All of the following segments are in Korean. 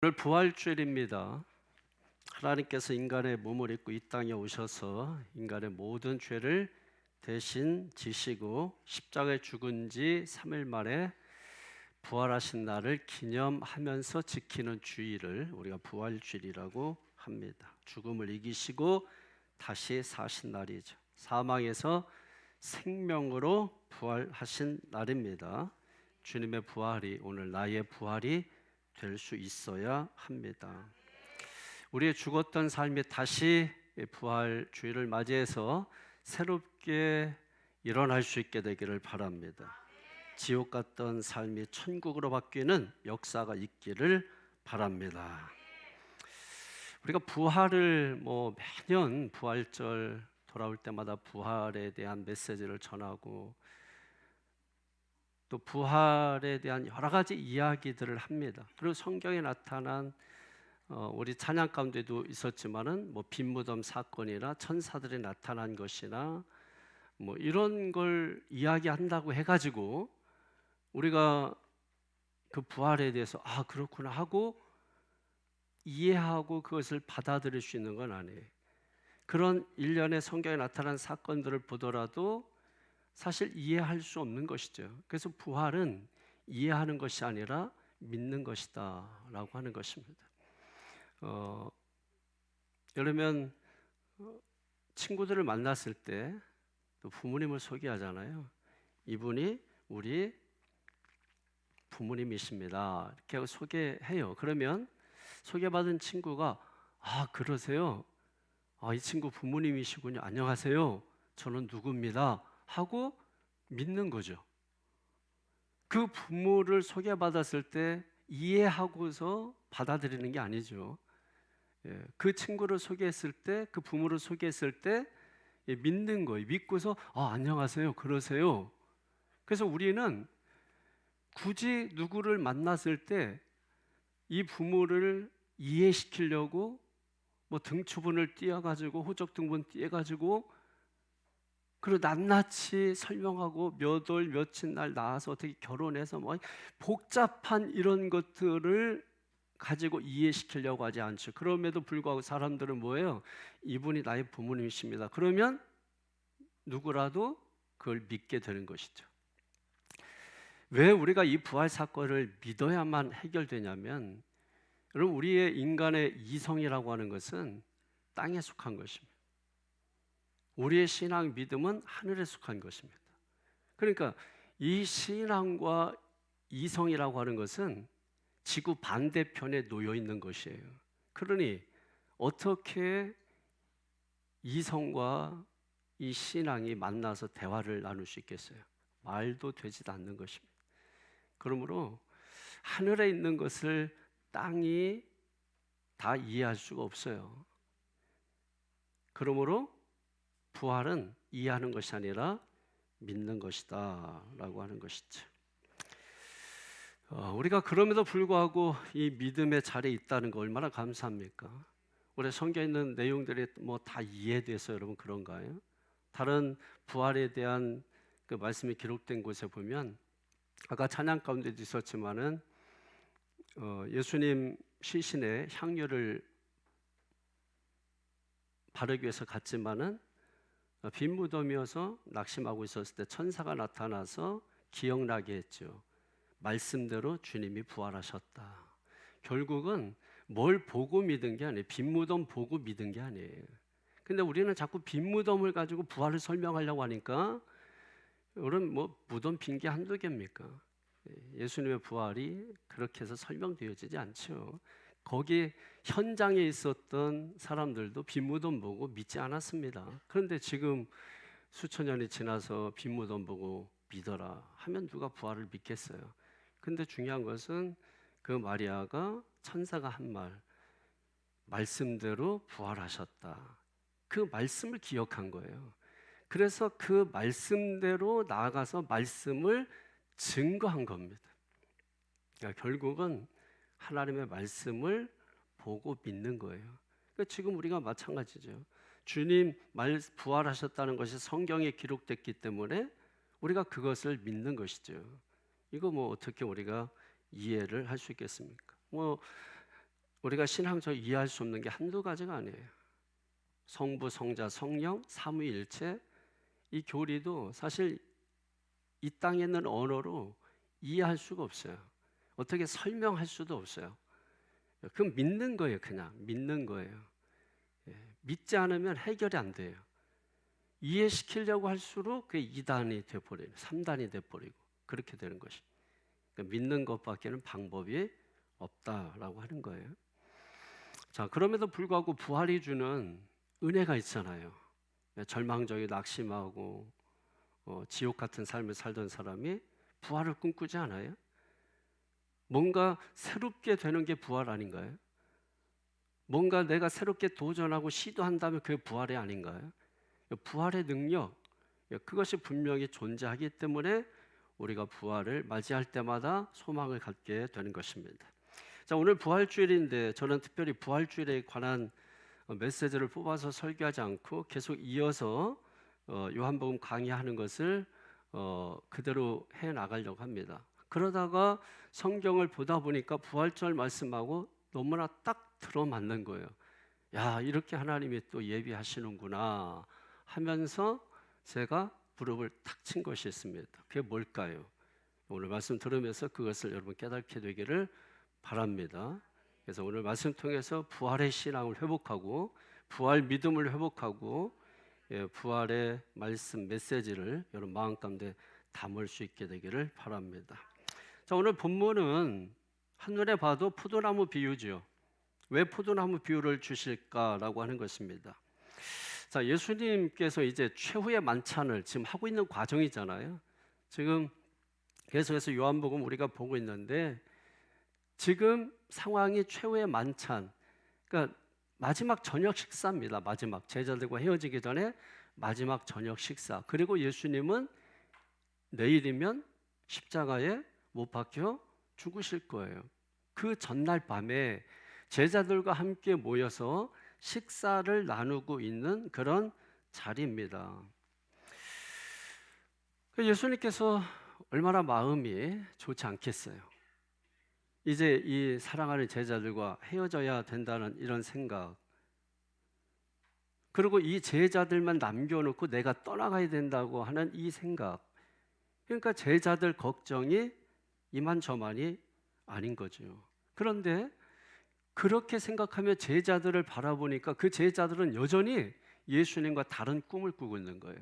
오늘 부활주일입니다. 하나님께서 인간의 몸을 입고 이 땅에 오셔서 인간의 모든 죄를 대신 지시고 십자가에 죽은 지 3일 만에 부활하신 날을 기념하면서 지키는 주일을 우리가 부활주일이라고 합니다. 죽음을 이기시고 다시 사신 날이죠. 사망에서 생명으로 부활하신 날입니다. 주님의 부활이 오늘 나의 부활이 될 수 있어야 합니다. 우리의 죽었던 삶이 다시 부활 주일을 맞이해서 새롭게 일어날 수 있게 되기를 바랍니다. 지옥 같던 삶이 천국으로 바뀌는 역사가 있기를 바랍니다. 우리가 부활을 매년 부활절 돌아올 때마다 부활에 대한 메시지를 전하고 또 부활에 대한 여러 가지 이야기들을 합니다. 그리고 성경에 나타난 우리 찬양 가운데도 있었지만은 빈무덤 사건이나 천사들이 나타난 것이나 이런 걸 이야기한다고 해가지고 우리가 그 부활에 대해서 그렇구나 하고 이해하고 그것을 받아들일 수 있는 건 아니에요. 그런 일련의 성경에 나타난 사건들을 보더라도 사실 이해할 수 없는 것이죠. 그래서 부활은 이해하는 것이 아니라 믿는 것이다 라고 하는 것입니다. 그러면 친구들을 만났을 때 또 부모님을 소개하잖아요. 이분이 우리 부모님이십니다 이렇게 하고 소개해요. 그러면 소개받은 친구가 그러세요? 이 친구 부모님이시군요. 안녕하세요. 저는 누구입니다 하고 믿는 거죠. 그 부모를 소개받았을 때 이해하고서 받아들이는 게 아니죠. 그 친구를 소개했을 때, 그 부모를 소개했을 때 믿는 거예요. 믿고서 안녕하세요. 그러세요. 그래서 우리는 굳이 누구를 만났을 때 이 부모를 이해시키려고 등초분을 띄어가지고 호적등본 띄어가지고 그리고 낱낱이 설명하고 몇 월 며칠 날 나와서 어떻게 결혼해서 복잡한 이런 것들을 가지고 이해시키려고 하지 않죠. 그럼에도 불구하고 사람들은 뭐예요? 이분이 나의 부모님이십니다. 그러면 누구라도 그걸 믿게 되는 것이죠. 왜 우리가 이 부활 사건을 믿어야만 해결되냐면, 여러분, 우리의 인간의 이성이라고 하는 것은 땅에 속한 것입니다. 우리의 신앙 믿음은 하늘에 속한 것입니다. 그러니까 이 신앙과 이성이라고 하는 것은 지구 반대편에 놓여 있는 것이에요. 그러니 어떻게 이성과 이 신앙이 만나서 대화를 나눌 수 있겠어요? 말도 되지도 않는 것입니다. 그러므로 하늘에 있는 것을 땅이 다 이해할 수가 없어요. 그러므로 부활은 이해하는 것이 아니라 믿는 것이다 라고 하는 것이죠. 우리가 그럼에도 불구하고 이 믿음의 자리에 있다는 거 얼마나 감사합니까? 우리 성경에 있는 내용들이 다 이해돼서 여러분 그런가요? 다른 부활에 대한 그 말씀이 기록된 곳에 보면 아까 찬양 가운데도 있었지만은 예수님 시신에 향유를 바르기 위해서 갔지만은 빈 무덤이어서 낙심하고 있었을 때 천사가 나타나서 기억나게 했죠. 말씀대로 주님이 부활하셨다. 결국은 뭘 보고 믿은 게 아니에요. 빈 무덤 보고 믿은 게 아니에요. 근데 우리는 자꾸 빈 무덤을 가지고 부활을 설명하려고 하니까 여러분 무덤 빈 게 한두 개입니까? 예수님의 부활이 그렇게 해서 설명되어지지 않죠. 거기 현장에 있었던 사람들도 빈 무덤 보고 믿지 않았습니다. 그런데 지금 수천 년이 지나서 빈 무덤 보고 믿어라 하면 누가 부활을 믿겠어요? 근데 중요한 것은 그 마리아가 천사가 한 말씀대로 부활하셨다. 그 말씀을 기억한 거예요. 그래서 그 말씀대로 나아가서 말씀을 증거한 겁니다. 그러니까 결국은 하나님의 말씀을 보고 믿는 거예요. 그러니까 지금 우리가 마찬가지죠. 주님 부활하셨다는 것이 성경에 기록됐기 때문에 우리가 그것을 믿는 것이죠. 이거 어떻게 우리가 이해를 할 수 있겠습니까? 우리가 신앙적으로 이해할 수 없는 게 한두 가지가 아니에요. 성부, 성자, 성령, 삼위일체, 이 교리도 사실 이 땅에 있는 언어로 이해할 수가 없어요. 어떻게 설명할 수도 없어요. 그럼 믿는 거예요. 그냥 믿는 거예요. 믿지 않으면 해결이 안 돼요. 이해시키려고 할수록 그게 2단이 돼버리고 3단이 돼버리고 그렇게 되는 것이. 그러니까 믿는 것밖에는 방법이 없다라고 하는 거예요. 자, 그럼에도 불구하고 부활이 주는 은혜가 있잖아요. 절망적이 낙심하고 지옥 같은 삶을 살던 사람이 부활을 꿈꾸지 않아요? 뭔가 새롭게 되는 게 부활 아닌가요? 뭔가 내가 새롭게 도전하고 시도한다면 그게 부활이 아닌가요? 부활의 능력, 그것이 분명히 존재하기 때문에 우리가 부활을 맞이할 때마다 소망을 갖게 되는 것입니다. 자, 오늘 부활주일인데 저는 특별히 부활주일에 관한 메시지를 뽑아서 설교하지 않고 계속 이어서 요한복음 강의하는 것을 그대로 해 나가려고 합니다. 그러다가 성경을 보다 보니까 부활절 말씀하고 너무나 딱 들어맞는 거예요. 야, 이렇게 하나님이 또 예비하시는구나 하면서 제가 무릎을 탁 친 것이 있습니다. 그게 뭘까요? 오늘 말씀 들으면서 그것을 여러분 깨닫게 되기를 바랍니다. 그래서 오늘 말씀 통해서 부활의 신앙을 회복하고 부활 믿음을 회복하고 부활의 말씀 메시지를 여러분 마음 가운데 담을 수 있게 되기를 바랍니다. 자, 오늘 본문은 한눈에 봐도 포도나무 비유죠. 왜 포도나무 비유를 주실까라고 하는 것입니다. 자, 예수님께서 이제 최후의 만찬을 지금 하고 있는 과정이잖아요. 지금 계속해서 요한복음 우리가 보고 있는데 지금 상황이 최후의 만찬, 그러니까 마지막 저녁 식사입니다. 마지막 제자들과 헤어지기 전에 마지막 저녁 식사. 그리고 예수님은 내일이면 십자가에 못 박혀 죽으실 거예요. 그 전날 밤에 제자들과 함께 모여서 식사를 나누고 있는 그런 자리입니다. 예수님께서 얼마나 마음이 좋지 않겠어요. 이제 이 사랑하는 제자들과 헤어져야 된다는 이런 생각, 그리고 이 제자들만 남겨놓고 내가 떠나가야 된다고 하는 이 생각, 그러니까 제자들 걱정이 이만저만이 아닌 거죠. 그런데 그렇게 생각하며 제자들을 바라보니까 그 제자들은 여전히 예수님과 다른 꿈을 꾸고 있는 거예요.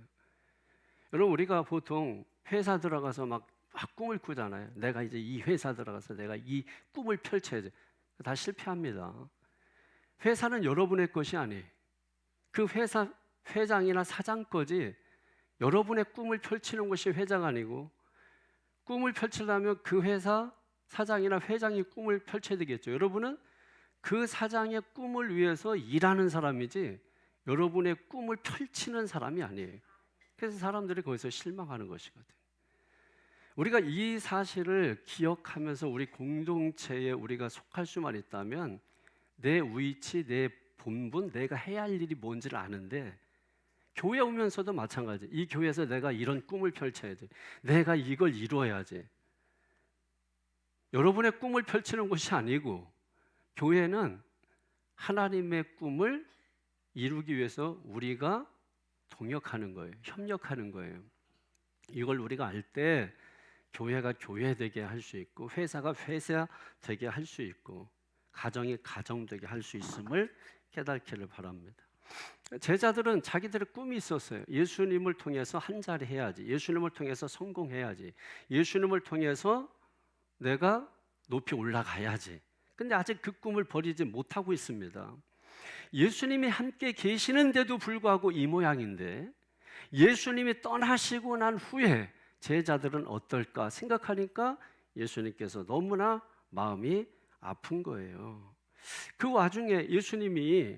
여러분, 우리가 보통 회사 들어가서 막 꿈을 꾸잖아요. 내가 이제 이 회사 들어가서 내가 이 꿈을 펼쳐야지. 다 실패합니다. 회사는 여러분의 것이 아니에요. 그 회사 회장이나 사장 거지 여러분의 꿈을 펼치는 것이 회장 아니고, 꿈을 펼치려면 그 회사 사장이나 회장이 꿈을 펼쳐야 되겠죠. 여러분은 그 사장의 꿈을 위해서 일하는 사람이지 여러분의 꿈을 펼치는 사람이 아니에요. 그래서 사람들이 거기서 실망하는 것이거든요. 우리가 이 사실을 기억하면서 우리 공동체에 우리가 속할 수만 있다면 내 위치, 내 본분, 내가 해야 할 일이 뭔지를 아는데, 교회 오면서도 마찬가지. 이 교회에서 내가 이런 꿈을 펼쳐야지, 내가 이걸 이루어야지. 여러분의 꿈을 펼치는 것이 아니고 교회는 하나님의 꿈을 이루기 위해서 우리가 동역하는 거예요. 협력하는 거예요. 이걸 우리가 알 때 교회가 교회되게 할 수 있고, 회사가 회사되게 할 수 있고, 가정이 가정되게 할 수 있음을 깨닫기를 바랍니다. 제자들은 자기들의 꿈이 있었어요. 예수님을 통해서 한 자리 해야지, 예수님을 통해서 성공해야지, 예수님을 통해서 내가 높이 올라가야지. 근데 아직 그 꿈을 버리지 못하고 있습니다. 예수님이 함께 계시는데도 불구하고 이 모양인데, 예수님이 떠나시고 난 후에 제자들은 어떨까 생각하니까 예수님께서 너무나 마음이 아픈 거예요. 그 와중에 예수님이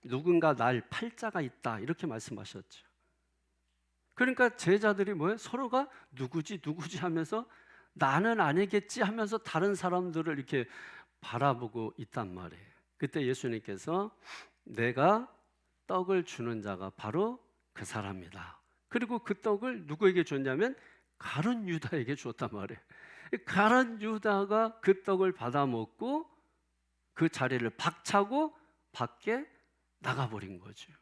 누군가 날 팔자가 있다 이렇게 말씀하셨죠. 그러니까 제자들이 뭐예요? 서로가 누구지 하면서 나는 아니겠지 하면서 다른 사람들을 이렇게 바라보고 있단 말이에요. 그때 예수님께서 내가 떡을 주는 자가 바로 그 사람이다. 그리고 그 떡을 누구에게 줬냐면 가룟 유다에게 줬단 말이에요. 가룟 유다가 그 떡을 받아 먹고 그 자리를 박차고 밖에 나가버린 거죠.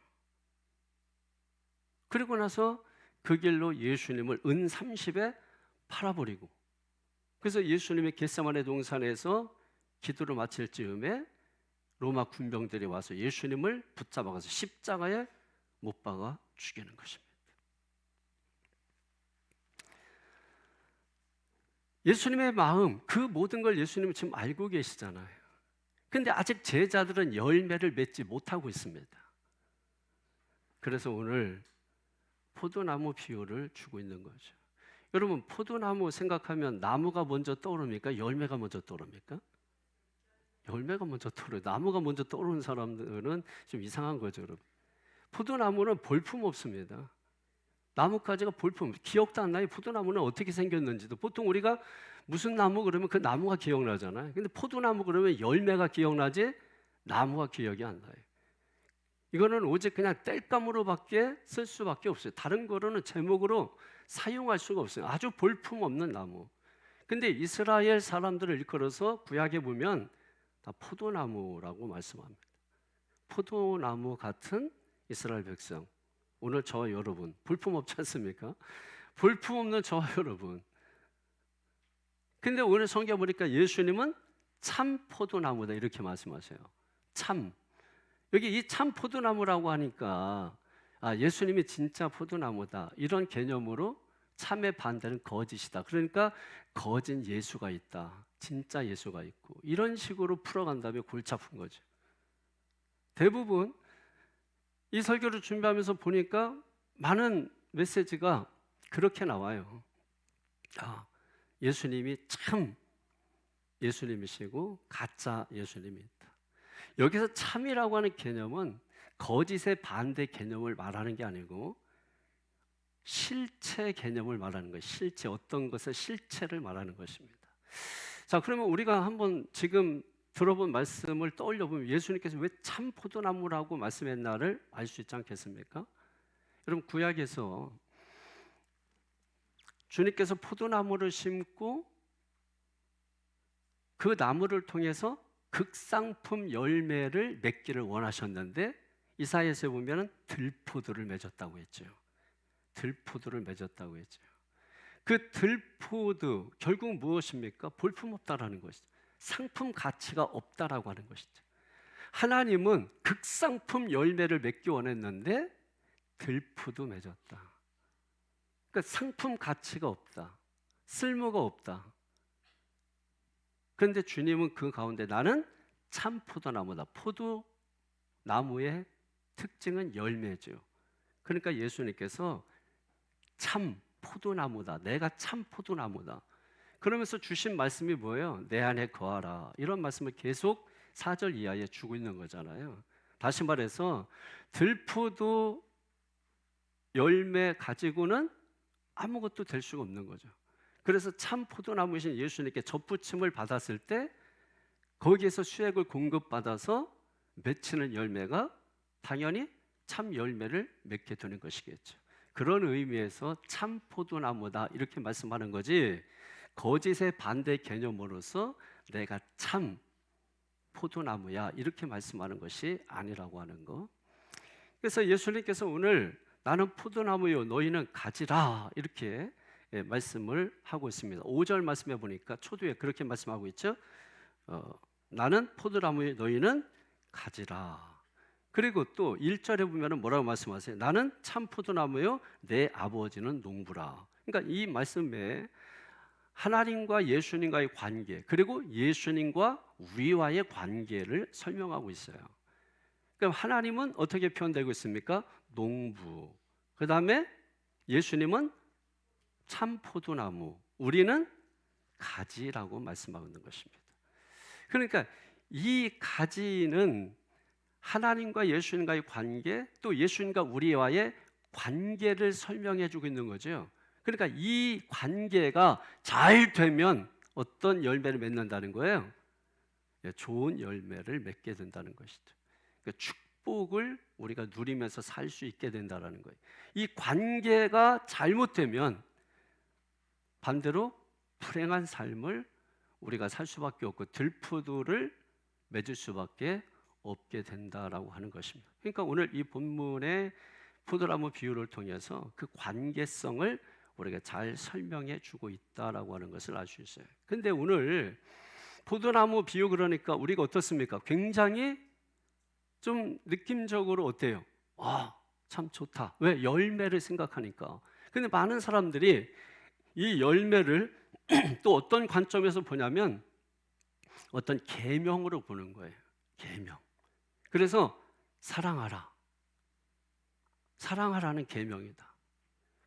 그리고 나서 그 길로 예수님을 은 30에 팔아버리고, 그래서 예수님의 겟세마네 동산에서 기도를 마칠 즈음에 로마 군병들이 와서 예수님을 붙잡아가서 십자가에 못 박아 죽이는 것입니다. 예수님의 마음, 그 모든 걸 예수님은 지금 알고 계시잖아요. 근데 아직 제자들은 열매를 맺지 못하고 있습니다. 그래서 오늘 포도나무 비유를 주고 있는 거죠. 여러분, 포도나무 생각하면 나무가 먼저 떠오릅니까? 열매가 먼저 떠오릅니까? 열매가 먼저 떠오르요. 나무가 먼저 떠오르는 사람들은 좀 이상한 거죠, 여러분. 포도나무는 볼품 없습니다. 나뭇가지가 볼품, 기억도 안 나요. 포도나무는 어떻게 생겼는지도. 보통 우리가 무슨 나무 그러면 그 나무가 기억나잖아요. 근데 포도나무 그러면 열매가 기억나지 나무가 기억이 안 나요. 이거는 오직 그냥 땔감으로밖에 쓸 수밖에 없어요. 다른 거로는 제목으로 사용할 수가 없어요. 아주 볼품 없는 나무. 근데 이스라엘 사람들을 일컬어서 구약에 보면 다 포도나무라고 말씀합니다. 포도나무 같은 이스라엘 백성. 오늘 저와 여러분 볼품 없지 않습니까? 볼품 없는 저와 여러분. 근데 오늘 성경 보니까 예수님은 참 포도나무다 이렇게 말씀하세요. 참. 여기 이 참 포도나무라고 하니까 예수님이 진짜 포도나무다 이런 개념으로 참의 반대는 거짓이다. 그러니까 거짓 예수가 있다. 진짜 예수가 있고 이런 식으로 풀어간 다음에 골치 아픈 거죠. 대부분 이 설교를 준비하면서 보니까 많은 메시지가 그렇게 나와요. 예수님이 참 예수님이시고 가짜 예수님이 있다. 여기서 참이라고 하는 개념은 거짓의 반대 개념을 말하는 게 아니고 실체 개념을 말하는 거예요. 실체, 어떤 것의 실체를 말하는 것입니다. 자, 그러면 우리가 한번 지금 들어본 말씀을 떠올려 보면 예수님께서 왜 참 포도나무라고 말씀했나를 알 수 있지 않겠습니까? 여러분, 구약에서 주님께서 포도나무를 심고 그 나무를 통해서 극상품 열매를 맺기를 원하셨는데 이사야서에 보면 들포도를 맺었다고 했죠. 들포도를 맺었다고 했죠. 그 들포도 결국 무엇입니까? 볼품없다라는 것이죠. 상품 가치가 없다라고 하는 것이죠. 하나님은 극상품 열매를 맺기 원했는데 들포도 맺었다. 그러니까 상품 가치가 없다. 쓸모가 없다. 그런데 주님은 그 가운데 나는 참 포도나무다. 포도나무의 특징은 열매죠. 그러니까 예수님께서 참 포도나무다. 내가 참 포도나무다. 그러면서 주신 말씀이 뭐예요? 내 안에 거하라. 이런 말씀을 계속 4절 이하에 주고 있는 거잖아요. 다시 말해서 들포도 열매 가지고는 아무것도 될 수가 없는 거죠. 그래서 참 포도나무이신 예수님께 접붙임을 받았을 때 거기에서 수액을 공급받아서 맺히는 열매가 당연히 참 열매를 맺게 되는 것이겠죠. 그런 의미에서 참 포도나무다 이렇게 말씀하는 거지 거짓의 반대 개념으로서 내가 참 포도나무야 이렇게 말씀하는 것이 아니라고 하는 거. 그래서 예수님께서 오늘 나는 포도나무요 너희는 가지라 이렇게 말씀을 하고 있습니다. 5절 말씀해 보니까 초두에 그렇게 말씀하고 있죠. 나는 포도나무요 너희는 가지라. 그리고 또 1절에 보면 뭐라고 말씀하세요? 나는 참 포도나무요 내 아버지는 농부라. 그러니까 이 말씀에 하나님과 예수님과의 관계 그리고 예수님과 우리와의 관계를 설명하고 있어요. 그럼 하나님은 어떻게 표현되고 있습니까? 농부. 그 다음에 예수님은 참 포도나무, 우리는 가지라고 말씀하고 있는 것입니다. 그러니까 이 가지는 하나님과 예수님과의 관계, 또 예수님과 우리와의 관계를 설명해 주고 있는 거죠. 그러니까 이 관계가 잘 되면 어떤 열매를 맺는다는 거예요? 좋은 열매를 맺게 된다는 것이죠. 그러니까 축복을 우리가 누리면서 살 수 있게 된다는 거예요. 이 관계가 잘못되면 반대로 불행한 삶을 우리가 살 수밖에 없고 들포도를 맺을 수밖에 없게 된다라고 하는 것입니다. 그러니까 오늘 이 본문의 포도나무 비유를 통해서 그 관계성을 우리가 잘 설명해 주고 있다라고 하는 것을 알 수 있어요. 근데 오늘 포도나무 비유 그러니까 우리가 어떻습니까? 굉장히 좀 느낌적으로 어때요? 참 좋다. 왜? 열매를 생각하니까. 근데 많은 사람들이 이 열매를 또 어떤 관점에서 보냐면 어떤 계명으로 보는 거예요. 계명. 그래서 사랑하라. 사랑하라는 계명이다.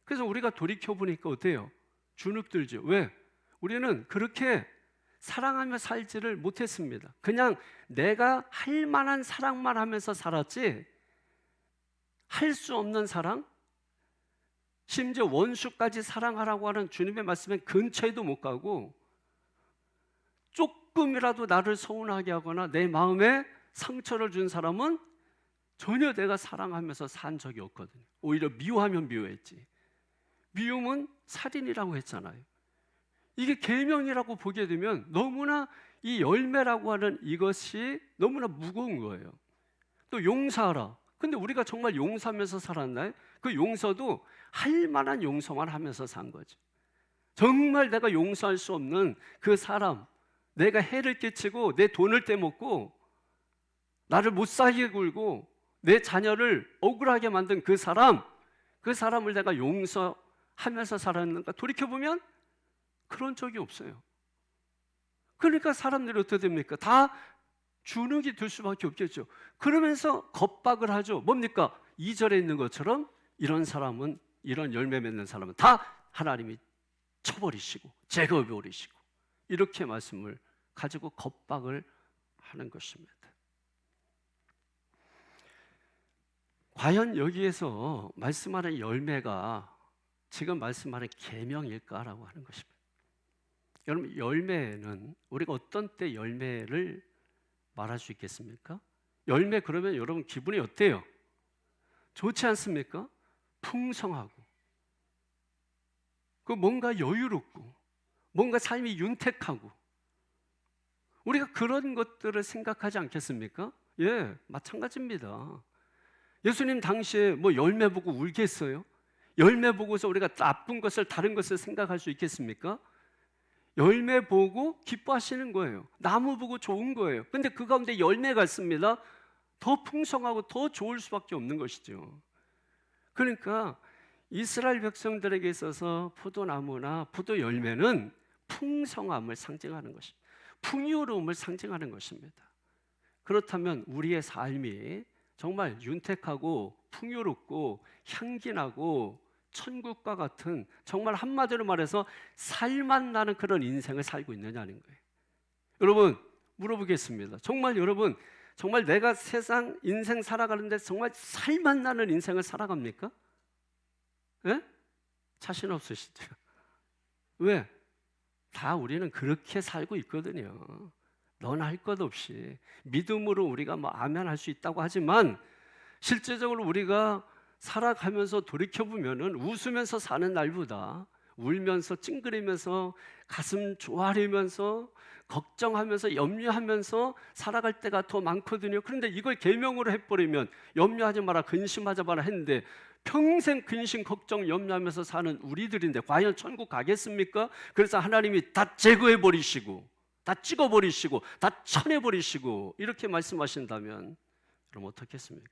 그래서 우리가 돌이켜 보니까 어때요? 주눅들죠. 왜? 우리는 그렇게 사랑하며 살지를 못했습니다. 그냥 내가 할 만한 사랑만 하면서 살았지 할 수 없는 사랑, 심지어 원수까지 사랑하라고 하는 주님의 말씀에 근처에도 못 가고 조금이라도 나를 서운하게 하거나 내 마음에 상처를 준 사람은 전혀 내가 사랑하면서 산 적이 없거든요. 오히려 미워하면 미워했지. 미움은 살인이라고 했잖아요. 이게 계명이라고 보게 되면 너무나 이 열매라고 하는 이것이 너무나 무거운 거예요. 또 용서하라. 근데 우리가 정말 용서하면서 살았나요? 그 용서도 할 만한 용서만 하면서 산 거죠. 정말 내가 용서할 수 없는 그 사람, 내가 해를 끼치고 내 돈을 떼먹고 나를 못 살게 굴고 내 자녀를 억울하게 만든 그 사람을 내가 용서하면서 살았는가? 돌이켜보면 그런 적이 없어요. 그러니까 사람들이 어떻게 됩니까? 다 주눅이 들 수밖에 없겠죠. 그러면서 겁박을 하죠. 뭡니까? 2절에 있는 것처럼 이런 사람은, 이런 열매 맺는 사람은 다 하나님이 쳐버리시고 제거해버리시고 이렇게 말씀을 가지고 겁박을 하는 것입니다. 과연 여기에서 말씀하는 열매가 지금 말씀하는 계명일까라고 하는 것입니다. 여러분, 열매는 우리가 어떤 때 열매를 말할 수 있겠습니까? 열매 그러면 여러분 기분이 어때요? 좋지 않습니까? 풍성하고 그 뭔가 여유롭고 뭔가 삶이 윤택하고 우리가 그런 것들을 생각하지 않겠습니까? 예, 마찬가지입니다. 예수님 당시에 뭐 열매 보고 울겠어요? 열매 보고서 우리가 나쁜 것을 다른 것을 생각할 수 있겠습니까? 열매 보고 기뻐하시는 거예요. 나무 보고 좋은 거예요. 근데 그 가운데 열매가 있습니다. 더 풍성하고 더 좋을 수밖에 없는 것이죠. 그러니까 이스라엘 백성들에게 있어서 포도나무나 포도 열매는 풍성함을 상징하는 것입니다. 풍요로움을 상징하는 것입니다. 그렇다면 우리의 삶이 정말 윤택하고 풍요롭고 향기나고 천국과 같은 정말 한마디로 말해서 살맛 나는 그런 인생을 살고 있느냐는 거예요. 여러분 물어보겠습니다. 정말 여러분 정말 내가 세상 인생 살아가는데 정말 살맛 나는 인생을 살아갑니까? 예? 자신 없으시죠? 왜? 다 우리는 그렇게 살고 있거든요. 너나 할 것 없이 믿음으로 우리가 뭐 아멘 할 수 있다고 하지만 실제적으로 우리가 살아가면서 돌이켜보면은 웃으면서 사는 날보다 울면서 찡그리면서 가슴 조아리면서 걱정하면서 염려하면서 살아갈 때가 더 많거든요. 그런데 이걸 계명으로 해버리면 염려하지 마라 근심하지 마라 했는데 평생 근심 걱정 염려하면서 사는 우리들인데 과연 천국 가겠습니까? 그래서 하나님이 다 제거해버리시고 다 찍어버리시고 다 쳐내버리시고 이렇게 말씀하신다면 그럼 어떻겠습니까?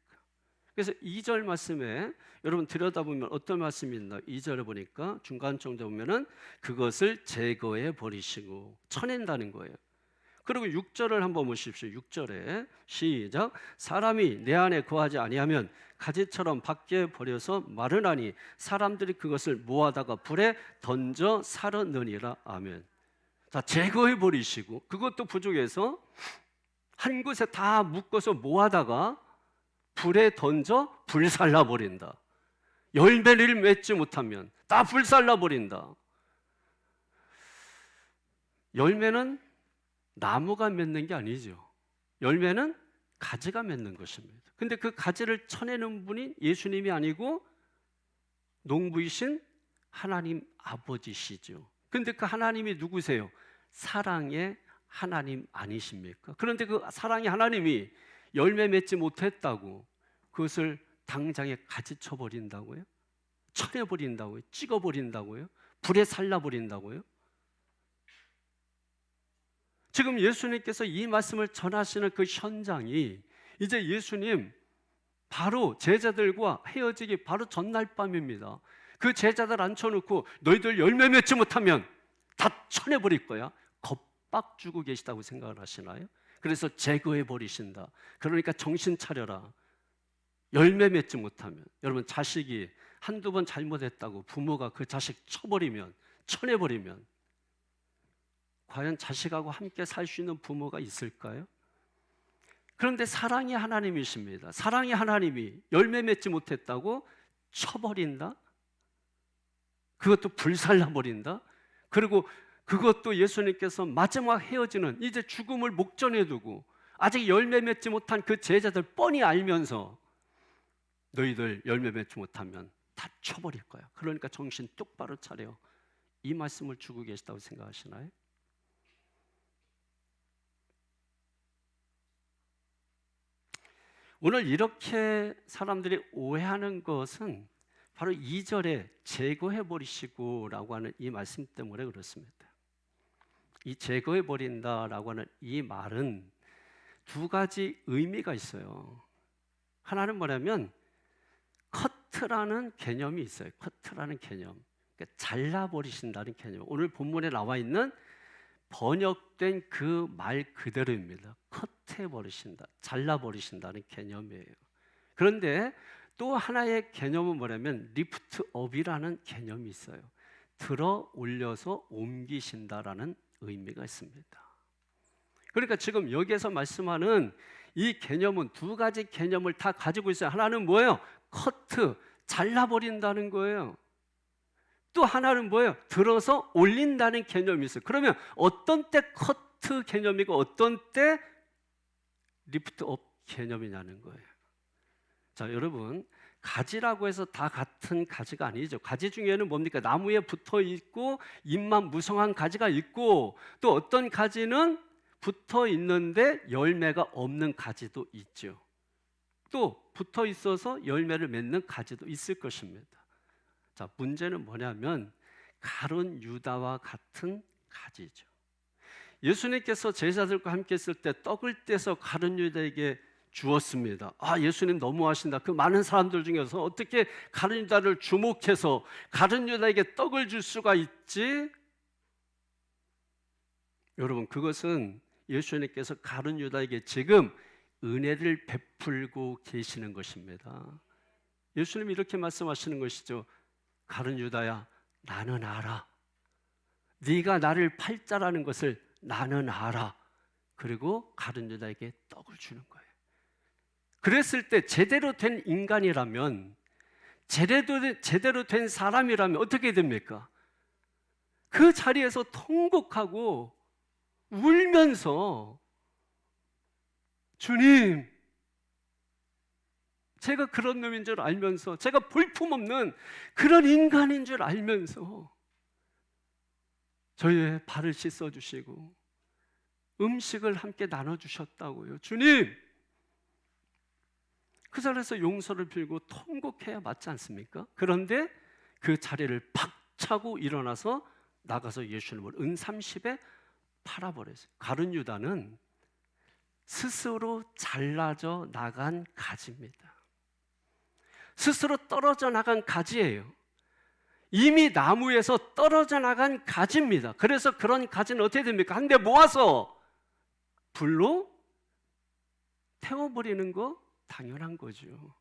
그래서 2절 말씀에 여러분 들여다보면 어떤 말씀이 있나? 2절에 보니까 중간 정도 보면은 그것을 제거해 버리시고 쳐낸다는 거예요. 그리고 6절을 한번 보십시오. 6절에 시작. 사람이 내 안에 거하지 아니하면 가지처럼 밖에 버려서 마르나니 사람들이 그것을 모아다가 불에 던져 사르느니라. 아멘. 자, 제거해 버리시고 그것도 부족해서 한 곳에 다 묶어서 모아다가 불에 던져 불살라 버린다. 열매를 맺지 못하면 다 불살라 버린다. 열매는 나무가 맺는 게 아니죠. 열매는 가지가 맺는 것입니다. 근데 그 가지를 쳐내는 분이 예수님이 아니고 농부이신 하나님 아버지시죠. 근데 그 하나님이 누구세요? 사랑의 하나님 아니십니까? 그런데 그 사랑의 하나님이 열매 맺지 못했다고 그것을 당장에 가지쳐 버린다고요? 쳐내 버린다고요? 찍어 버린다고요? 불에 살라 버린다고요? 지금 예수님께서 이 말씀을 전하시는 그 현장이 이제 예수님 바로 제자들과 헤어지기 바로 전날 밤입니다. 그 제자들 앉혀놓고 너희들 열매 맺지 못하면 다 쳐내버릴 거야. 겁박 주고 계시다고 생각을 하시나요? 그래서 제거해 버리신다. 그러니까 정신 차려라. 열매 맺지 못하면, 여러분 자식이 한두 번 잘못했다고 부모가 그 자식 쳐버리면, 쳐내버리면 과연 자식하고 함께 살 수 있는 부모가 있을까요? 그런데 사랑의 하나님이십니다. 사랑의 하나님이 열매 맺지 못했다고 쳐버린다? 그것도 불살라 버린다? 그리고 그것도 예수님께서 마지막 헤어지는 이제 죽음을 목전에 두고 아직 열매 맺지 못한 그 제자들 뻔히 알면서 너희들 열매 맺지 못하면 다 쳐버릴 거야. 그러니까 정신 똑바로 차려. 이 말씀을 주고 계시다고 생각하시나요? 오늘 이렇게 사람들이 오해하는 것은 바로 2절에 제거해버리시고 라고 하는 이 말씀 때문에 그렇습니다. 이 제거해버린다라고 하는 이 말은 두 가지 의미가 있어요. 하나는 뭐냐면 커트라는 개념이 있어요. 커트라는 개념. 그러니까 잘라버리신다는 개념. 오늘 본문에 나와 있는 번역된 그 말 그대로입니다. 커트해버리신다, 잘라버리신다는 개념이에요. 그런데 또 하나의 개념은 뭐냐면 리프트업이라는 개념이 있어요. 들어 올려서 옮기신다라는 의미가 있습니다. 그러니까 지금 여기에서 말씀하는 이 개념은 두 가지 개념을 다 가지고 있어요. 하나는 뭐예요? 커트, 잘라버린다는 거예요. 또 하나는 뭐예요? 들어서 올린다는 개념이 있어요. 그러면 어떤 때 커트 개념이고 어떤 때 리프트업 개념이냐는 거예요. 자, 여러분, 가지라고 해서 다 같은 가지가 아니죠. 가지 중에는 뭡니까? 나무에 붙어 있고 잎만 무성한 가지가 있고 또 어떤 가지는 붙어 있는데 열매가 없는 가지도 있죠. 또 붙어 있어서 열매를 맺는 가지도 있을 것입니다. 자, 문제는 뭐냐면 가룟 유다와 같은 가지죠. 예수님께서 제자들과 함께 있을 때 떡을 떼서 가룟 유다에게 주었습니다. 아, 예수님 너무하신다. 그 많은 사람들 중에서 어떻게 가룟 유다를 주목해서 가룟 유다에게 떡을 줄 수가 있지? 여러분, 그것은 예수님께서 가룟 유다에게 지금 은혜를 베풀고 계시는 것입니다. 예수님이 이렇게 말씀하시는 것이죠. 가룟 유다야, 나는 알아. 네가 나를 팔자라는 것을 나는 알아. 그리고 가룟 유다에게 떡을 주는 거예요. 그랬을 때 제대로 된 인간이라면, 제대로 된 사람이라면 어떻게 됩니까? 그 자리에서 통곡하고 울면서 주님, 제가 그런 놈인 줄 알면서, 제가 볼품없는 그런 인간인 줄 알면서 저희의 발을 씻어주시고 음식을 함께 나눠주셨다고요. 주님, 그 자리에서 용서를 빌고 통곡해야 맞지 않습니까? 그런데 그 자리를 박차고 일어나서 나가서 예수님을 은30에 팔아버렸어요. 가룟 유다는 스스로 잘라져 나간 가지입니다. 스스로 떨어져 나간 가지예요. 이미 나무에서 떨어져 나간 가지입니다. 그래서 그런 가지는 어떻게 됩니까? 한 대 모아서 불로 태워버리는 거 당연한 거죠.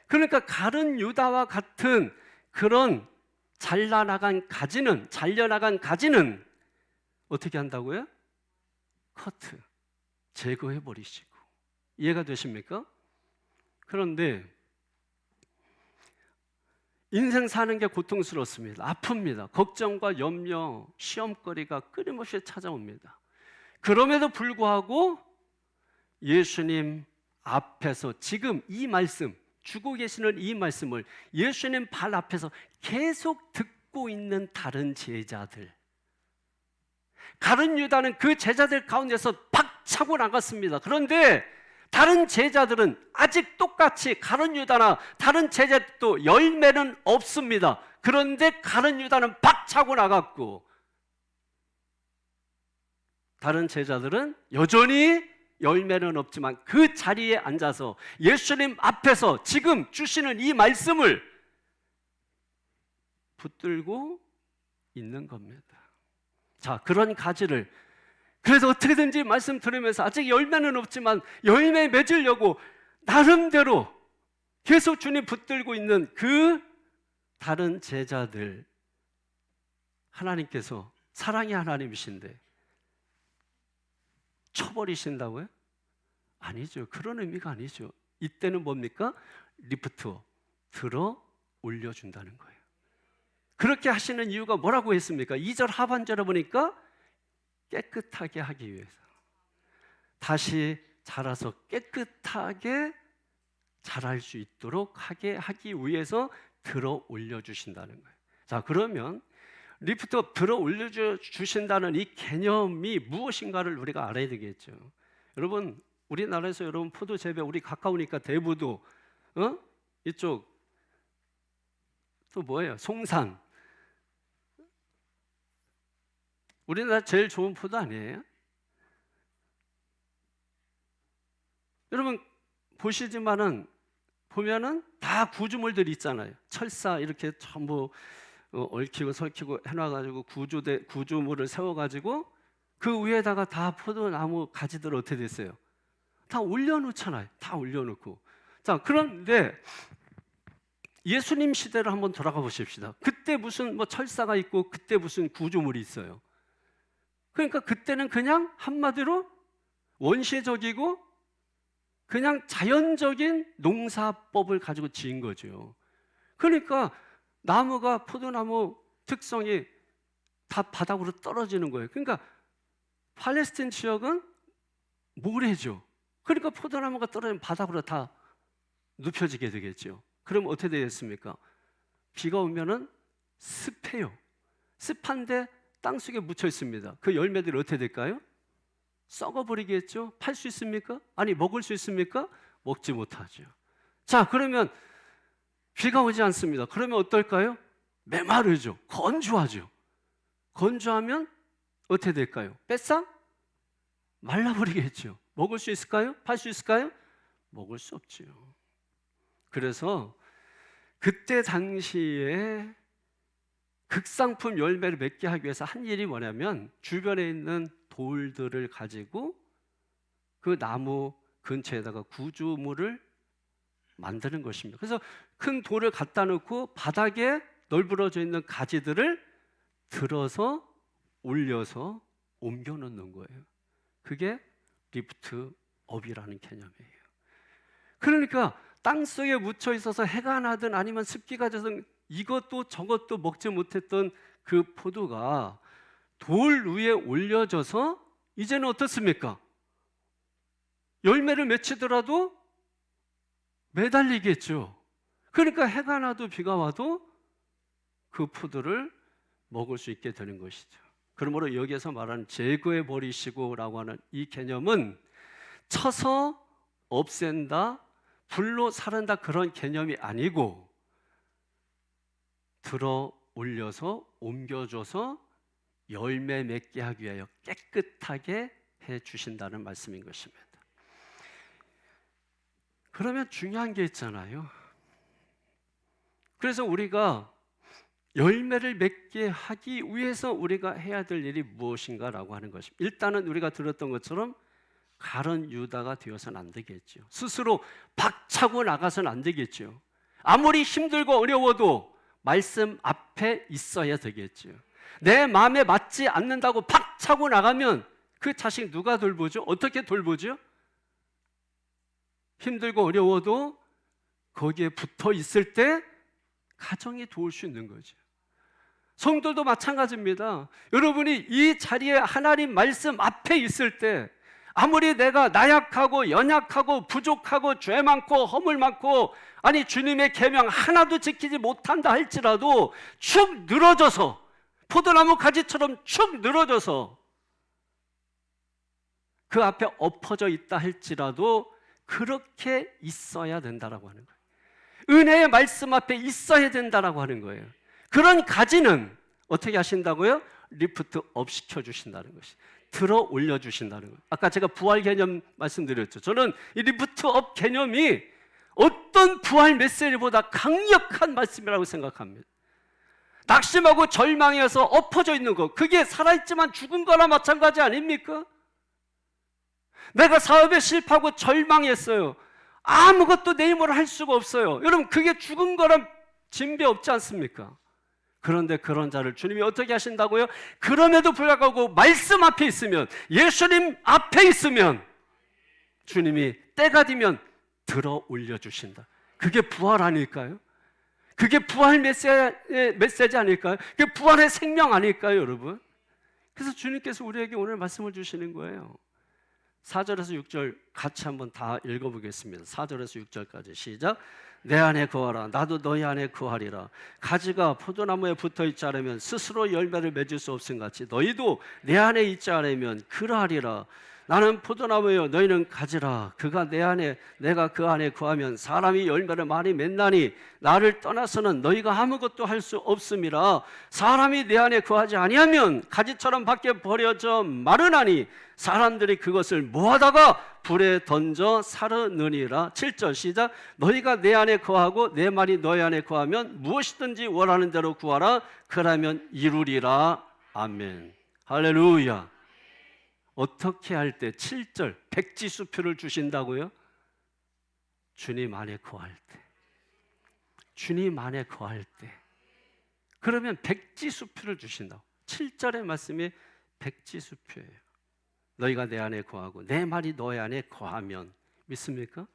그러니까 가룟 유다와 같은 그런 잘려나간 가지는 어떻게 한다고요? 커트, 제거해버리시고. 이해가 되십니까? 그런데 인생 사는 게 고통스럽습니다. 아픕니다. 걱정과 염려, 시험거리가 끊임없이 찾아옵니다. 그럼에도 불구하고 예수님 앞에서 지금 이 말씀, 주고 계시는 이 말씀을 예수님 발 앞에서 계속 듣고 있는 다른 제자들, 가룟 유다는 그 제자들 가운데서 박차고 나갔습니다. 그런데 다른 제자들은 아직 똑같이 가룟 유다나 다른 제자들도 열매는 없습니다. 그런데 가룟 유다는 박차고 나갔고 다른 제자들은 여전히 열매는 없지만 그 자리에 앉아서 예수님 앞에서 지금 주시는 이 말씀을 붙들고 있는 겁니다. 자, 그런 가지를 그래서 어떻게든지 말씀 들으면서 아직 열매는 없지만 열매 맺으려고 나름대로 계속 주님 붙들고 있는 그 다른 제자들, 하나님께서 사랑의 하나님이신데 쳐버리신다고요? 아니죠. 그런 의미가 아니죠. 이때는 뭡니까? 리프트, 들어 올려준다는 거예요. 그렇게 하시는 이유가 뭐라고 했습니까? 2절 하반절에 보니까 깨끗하게 하기 위해서, 다시 자라서 깨끗하게 자랄 수 있도록 하기 위해서 들어 올려주신다는 거예요. 자, 그러면 리프트 들어 올려주신다는 이 개념이 무엇인가를 우리가 알아야 되겠죠. 여러분, 우리나라에서 여러분 포도 재배 우리 가까우니까 대부도 이쪽 또 뭐예요? 송산. 우리나라 제일 좋은 포도 아니에요? 여러분 보시지만은 보면은 다 구조물들이 있잖아요. 철사 이렇게 전부 얽히고 설키고 해놔가지고 구조물을 세워가지고 그 위에다가 다 포도나무 가지들 어떻게 됐어요? 다 올려놓잖아요. 다 올려놓고. 자, 그런데 예수님 시대를 한번 돌아가 보십시다. 그때 무슨 뭐 철사가 있고 그때 무슨 구조물이 있어요. 그러니까 그때는 그냥 한마디로 원시적이고 그냥 자연적인 농사법을 가지고 지은 거죠. 그러니까 나무가 포도나무 특성이 다 바닥으로 떨어지는 거예요. 그러니까 팔레스타인 지역은 모래죠. 그러니까 포도나무가 떨어지면 바닥으로 다 눕혀지게 되겠죠. 그럼 어떻게 되겠습니까? 비가 오면은 습해요. 습한데 땅속에 묻혀 있습니다. 그 열매들이 어떻게 될까요? 썩어버리겠죠. 팔 수 있습니까? 아니, 먹을 수 있습니까? 먹지 못하죠. 자, 그러면 비가 오지 않습니다. 그러면 어떨까요? 메마르죠. 건조하죠. 건조하면 어떻게 될까요? 뺏상? 말라버리겠죠. 먹을 수 있을까요? 팔 수 있을까요? 먹을 수 없죠. 그래서 그때 당시에 극상품 열매를 맺게 하기 위해서 한 일이 뭐냐면 주변에 있는 돌들을 가지고 그 나무 근처에다가 구조물을 만드는 것입니다. 그래서 큰 돌을 갖다 놓고 바닥에 널브러져 있는 가지들을 들어서 올려서 옮겨 놓는 거예요. 그게 리프트 업이라는 개념이에요. 그러니까 땅속에 묻혀 있어서 해가 나든 아니면 습기가 져서 이것도 저것도 먹지 못했던 그 포도가 돌 위에 올려져서 이제는 어떻습니까? 열매를 맺히더라도 매달리겠죠. 그러니까 해가 나도 비가 와도 그 포도를 먹을 수 있게 되는 것이죠. 그러므로 여기에서 말하는 제거해 버리시고라고 하는 이 개념은 쳐서 없앤다, 불로 사른다 그런 개념이 아니고 들어 올려서 옮겨줘서 열매 맺게 하기 위하여 깨끗하게 해 주신다는 말씀인 것입니다. 그러면 중요한 게 있잖아요. 그래서 우리가 열매를 맺게 하기 위해서 우리가 해야 될 일이 무엇인가라고 하는 것입니다. 일단은 우리가 들었던 것처럼 가룟 유다가 되어서는 안 되겠죠. 스스로 박차고 나가서는 안 되겠죠. 아무리 힘들고 어려워도 말씀 앞에 있어야 되겠죠. 내 마음에 맞지 않는다고 박차고 나가면 그 자식 누가 돌보죠? 어떻게 돌보죠? 힘들고 어려워도 거기에 붙어 있을 때 가정이 도울 수 있는 거죠. 성도도 마찬가지입니다. 여러분이 이 자리에 하나님 말씀 앞에 있을 때 아무리 내가 나약하고 연약하고 부족하고 죄 많고 허물 많고 아니 주님의 계명 하나도 지키지 못한다 할지라도 축 늘어져서 포도나무 가지처럼 축 늘어져서 그 앞에 엎어져 있다 할지라도 그렇게 있어야 된다라고 하는 거예요. 은혜의 말씀 앞에 있어야 된다라고 하는 거예요. 그런 가지는 어떻게 하신다고요? 리프트 업 시켜주신다는 것이, 들어 올려주신다는 거예요. 아까 제가 부활 개념 말씀드렸죠. 저는 이 리프트 업 개념이 어떤 부활 메시지보다 강력한 말씀이라고 생각합니다. 낙심하고 절망해서 엎어져 있는 것, 그게 살아있지만 죽은 거나 마찬가지 아닙니까? 내가 사업에 실패하고 절망했어요. 아무것도 내 힘으로 할 수가 없어요. 여러분, 그게 죽은 거랑 진배 없지 않습니까? 그런데 그런 자를 주님이 어떻게 하신다고요? 그럼에도 불구하고 말씀 앞에 있으면, 예수님 앞에 있으면 주님이 때가 되면 들어 올려주신다. 그게 부활 아닐까요? 그게 부활 메시지 아닐까요? 그게 부활의 생명 아닐까요, 여러분? 그래서 주님께서 우리에게 오늘 말씀을 주시는 거예요. 4절에서 6절 같이 한번 다 읽어보겠습니다. 4절에서 6절까지 시작. 내 안에 거하라. 나도 너희 안에 거하리라. 가지가 포도나무에 붙어있지 않으면 스스로 열매를 맺을 수 없음 같이 너희도 내 안에 있지 않으면 그러하리라. 나는 포도나무여 너희는 가지라. 그가 내 안에 내가 그 안에 거하면 사람이 열매를 많이 맺나니 나를 떠나서는 너희가 아무것도 할 수 없음이라. 사람이 내 안에 거하지 아니하면 가지처럼 밖에 버려져 마르나니 사람들이 그것을 모아다가 불에 던져 사르느니라. 7절 시작. 너희가 내 안에 거하고 내 말이 너희 안에 거하면 무엇이든지 원하는 대로 구하라. 그러면 이루리라. 아멘. 할렐루야. 어떻게 할 때? 7절 백지수표를 주신다고요? 주님 안에 거할 때, 주님 안에 거할 때, 그러면 백지수표를 주신다고. 7절의 말씀이 백지수표예요. 너희가 내 안에 거하고 내 말이 너희 안에 거하면. 믿습니까?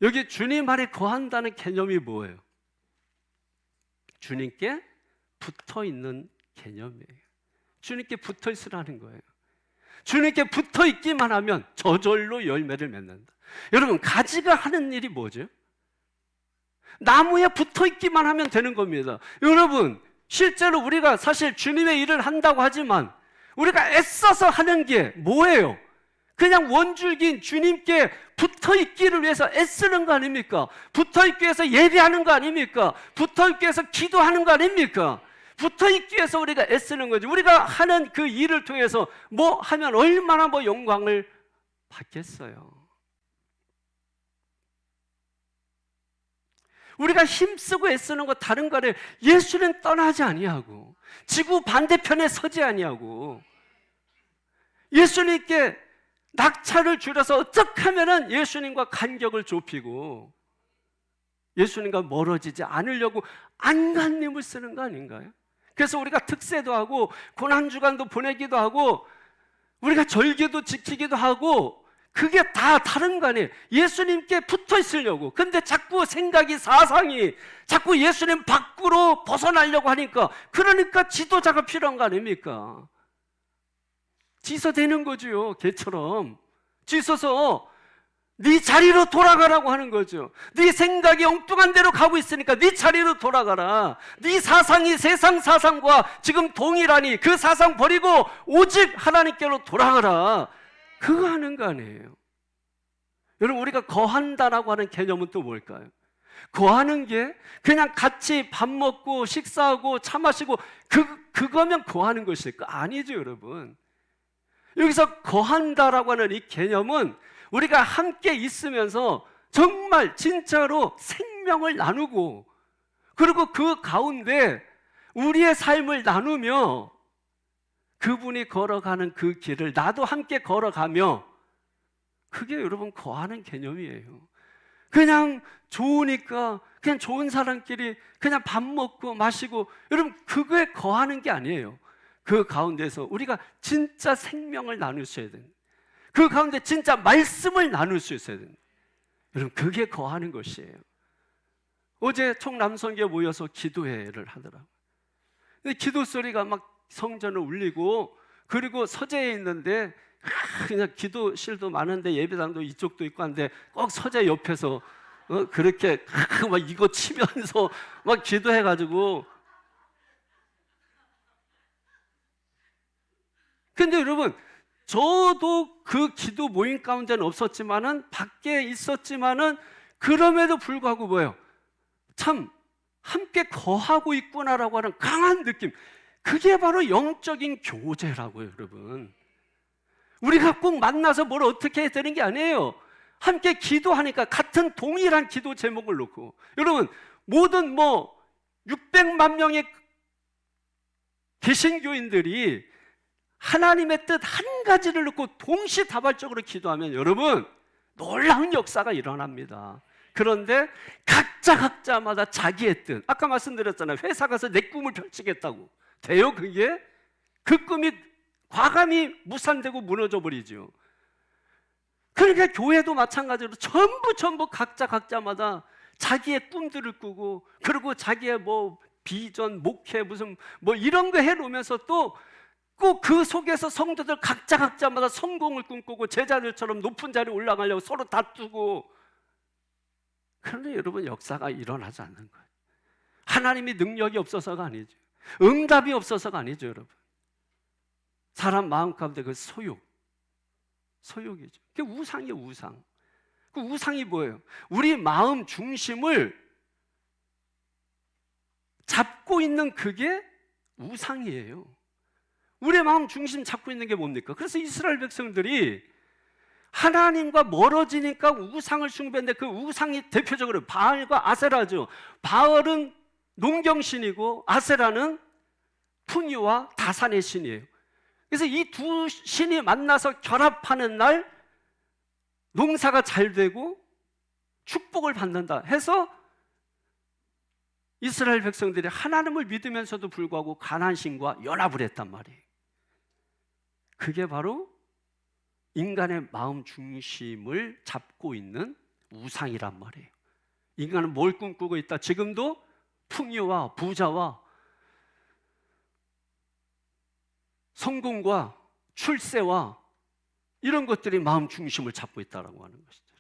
여기 주님 안에 거한다는 개념이 뭐예요? 주님께 붙어있는 개념이에요. 주님께 붙어있으라는 거예요. 주님께 붙어있기만 하면 저절로 열매를 맺는다. 여러분, 가지가 하는 일이 뭐죠? 나무에 붙어있기만 하면 되는 겁니다. 여러분, 실제로 우리가 사실 주님의 일을 한다고 하지만 우리가 애써서 하는 게 뭐예요? 그냥 원줄기인 주님께 붙어있기를 위해서 애쓰는 거 아닙니까? 붙어있기 위해서 예배하는 거 아닙니까? 붙어있기 위해서 기도하는 거 아닙니까? 붙어있기 위해서 우리가 애쓰는 거지. 우리가 하는 그 일을 통해서 뭐 하면 얼마나 뭐 영광을 받겠어요. 우리가 힘쓰고 애쓰는 거 다른 거를 예수는 떠나지 아니하고 지구 반대편에 서지 아니하고 예수님께 낙차를 줄여서 어떻게 하면 예수님과 간격을 좁히고 예수님과 멀어지지 않으려고 안간힘을 쓰는 거 아닌가요? 그래서 우리가 특세도 하고 고난주간도 보내기도 하고 우리가 절기도 지키기도 하고 그게 다 다른 거 아니에요. 예수님께 붙어 있으려고. 근데 자꾸 생각이, 사상이 자꾸 예수님 밖으로 벗어나려고 하니까, 그러니까 지도자가 필요한 거 아닙니까? 지서되는 거죠. 개처럼 지서서 네 자리로 돌아가라고 하는 거죠. 네 생각이 엉뚱한 데로 가고 있으니까 네 자리로 돌아가라. 네 사상이 세상 사상과 지금 동일하니 그 사상 버리고 오직 하나님께로 돌아가라. 그거 하는 거 아니에요. 여러분, 우리가 거한다라고 하는 개념은 또 뭘까요? 거하는 게 그냥 같이 밥 먹고 식사하고 차 마시고 그거면 거하는 것일까? 아니죠, 여러분. 여기서 거한다라고 하는 이 개념은 우리가 함께 있으면서 정말 진짜로 생명을 나누고, 그리고 그 가운데 우리의 삶을 나누며 그분이 걸어가는 그 길을 나도 함께 걸어가며, 그게 여러분 거하는 개념이에요. 그냥 좋으니까 그냥 좋은 사람끼리 그냥 밥 먹고 마시고, 여러분 그거에 거하는 게 아니에요. 그 가운데서 우리가 진짜 생명을 나눌 수 있어야 됩니다. 그 가운데 진짜 말씀을 나눌 수 있어야 됩니다. 여러분 그게 거하는 것이에요. 어제 총남성교회 모여서 기도회를 하더라고요. 근데 기도 소리가 막 성전을 울리고, 그리고 서재에 있는데 그냥 기도실도 많은데 예배당도 이쪽도 있고 한데 꼭 서재 옆에서 그렇게 막 이거 치면서 막 기도해가지고. 근데 여러분 저도 그 기도 모임 가운데는 없었지만은 밖에 있었지만은 그럼에도 불구하고 뭐예요? 참 함께 거하고 있구나라고 하는 강한 느낌. 그게 바로 영적인 교제라고요, 여러분. 우리가 꼭 만나서 뭘 어떻게 해야 되는 게 아니에요. 함께 기도하니까 같은 동일한 기도 제목을 놓고, 여러분 모든 600만 명의 개신교인들이 하나님의 뜻 한 가지를 놓고 동시다발적으로 기도하면 여러분 놀라운 역사가 일어납니다. 그런데 각자마다 자기의 뜻, 아까 말씀드렸잖아요. 회사 가서 내 꿈을 펼치겠다고 돼요? 그게? 그 꿈이 과감히 무산되고 무너져 버리죠. 그러니까 교회도 마찬가지로 전부 각자마다 자기의 꿈들을 꾸고, 그리고 자기의 비전, 목회 무슨 이런 거 해놓으면서 또 꼭 그 속에서 성도들 각자마다 성공을 꿈꾸고 제자들처럼 높은 자리에 올라가려고 서로 다투고. 그런데 여러분 역사가 일어나지 않는 거예요. 하나님이 능력이 없어서가 아니죠. 응답이 없어서가 아니죠, 여러분. 사람 마음 가운데 그 소욕이죠. 그게 우상이에요, 우상. 그 우상이 뭐예요? 우리 마음 중심을 잡고 있는 그게 우상이에요. 우리의 마음 중심 잡고 있는 게 뭡니까? 그래서 이스라엘 백성들이 하나님과 멀어지니까 우상을 숭배했는데, 그 우상이 대표적으로 바알과 아세라죠. 바알은 농경신이고 아세라는 푸뉴와 다산의 신이에요. 그래서 이 두 신이 만나서 결합하는 날 농사가 잘 되고 축복을 받는다 해서 이스라엘 백성들이 하나님을 믿으면서도 불구하고 가나안 신과 연합을 했단 말이에요. 그게 바로 인간의 마음 중심을 잡고 있는 우상이란 말이에요. 인간은 뭘 꿈꾸고 있다? 지금도 풍요와 부자와 성공과 출세와 이런 것들이 마음 중심을 잡고 있다고 하는 것이죠.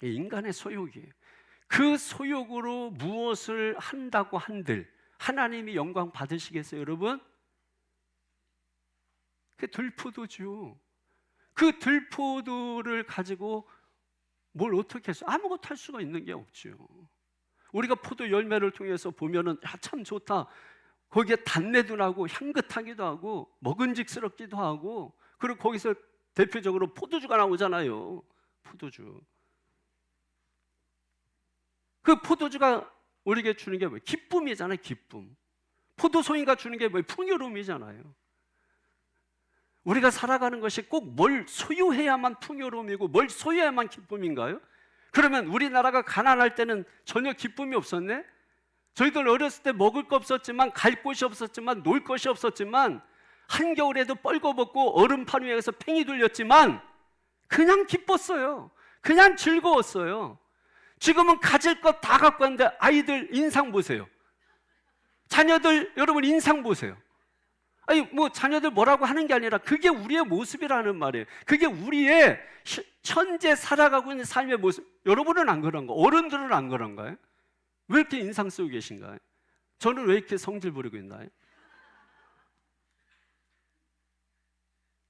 인간의 소욕이에요. 그 소욕으로 무엇을 한다고 한들 하나님이 영광 받으시겠어요, 여러분? 그 들포도죠. 그 들포도를 가지고 뭘 어떻게 해서 아무것도 할 수가 있는 게 없죠. 우리가 포도 열매를 통해서 보면은 참 좋다. 거기에 단내도 나고 향긋하기도 하고 먹은직스럽기도 하고, 그리고 거기서 대표적으로 포도주가 나오잖아요. 포도주. 그 포도주가 우리에게 주는 게 뭐예요? 기쁨이잖아요, 기쁨. 포도송이가 주는 게 뭐예요? 풍요로움이잖아요. 우리가 살아가는 것이 꼭 뭘 소유해야만 풍요로움이고 뭘 소유해야만 기쁨인가요? 그러면 우리나라가 가난할 때는 전혀 기쁨이 없었네? 저희들 어렸을 때 먹을 거 없었지만, 갈 곳이 없었지만, 놀 것이 없었지만, 한겨울에도 뻘거벗고 얼음판 위에서 팽이 돌렸지만 그냥 기뻤어요. 그냥 즐거웠어요. 지금은 가질 것 다 갖고 왔는데 아이들 인상 보세요. 자녀들 여러분 인상 보세요. 아니 자녀들 뭐라고 하는 게 아니라 그게 우리의 모습이라는 말이에요. 그게 우리의 현재 살아가고 있는 삶의 모습. 여러분은 안 그런가? 어른들은 안 그런가요? 왜 이렇게 인상 쓰고 계신가요? 저는 왜 이렇게 성질 부리고 있나요?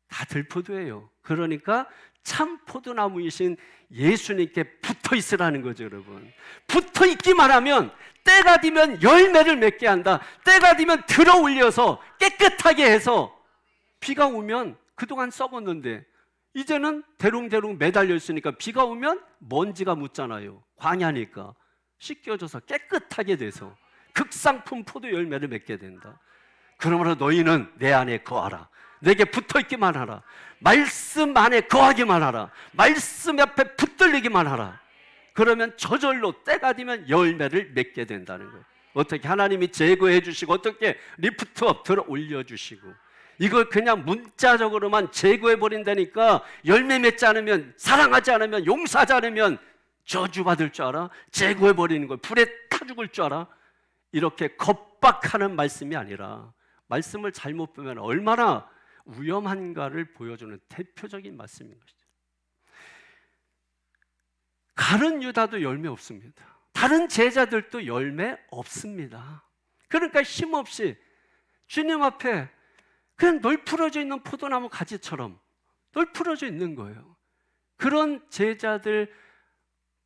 다 들포도예요. 그러니까 참 포도나무이신 예수님께 붙어 있으라는 거죠, 여러분. 붙어 있기만 하면 때가 되면 열매를 맺게 한다. 때가 되면 들어 올려서 깨끗하게 해서, 비가 오면 그동안 썩었는데 이제는 대롱대롱 매달려 있으니까 비가 오면 먼지가 묻잖아요. 광야니까 씻겨져서 깨끗하게 돼서 극상품 포도 열매를 맺게 된다. 그러므로 너희는 내 안에 거하라. 내게 붙어있기만 하라. 말씀 안에 거하기만 하라. 말씀 옆에 붙들리기만 하라. 그러면 저절로 때가 되면 열매를 맺게 된다는 거예요. 어떻게 하나님이 제거해 주시고, 어떻게 리프트업 들어 올려주시고, 이걸 그냥 문자적으로만 제거해 버린다니까 열매 맺지 않으면, 사랑하지 않으면, 용서하지 않으면 저주받을 줄 알아? 제거해 버리는 거예요. 불에 타 죽을 줄 알아? 이렇게 겁박하는 말씀이 아니라, 말씀을 잘못 보면 얼마나 위험한가를 보여주는 대표적인 말씀인 것이죠. 가룟 유다도 열매 없습니다. 다른 제자들도 열매 없습니다. 그러니까 힘없이 주님 앞에 그냥 널풀어져 있는 포도나무 가지처럼 널풀어져 있는 거예요. 그런 제자들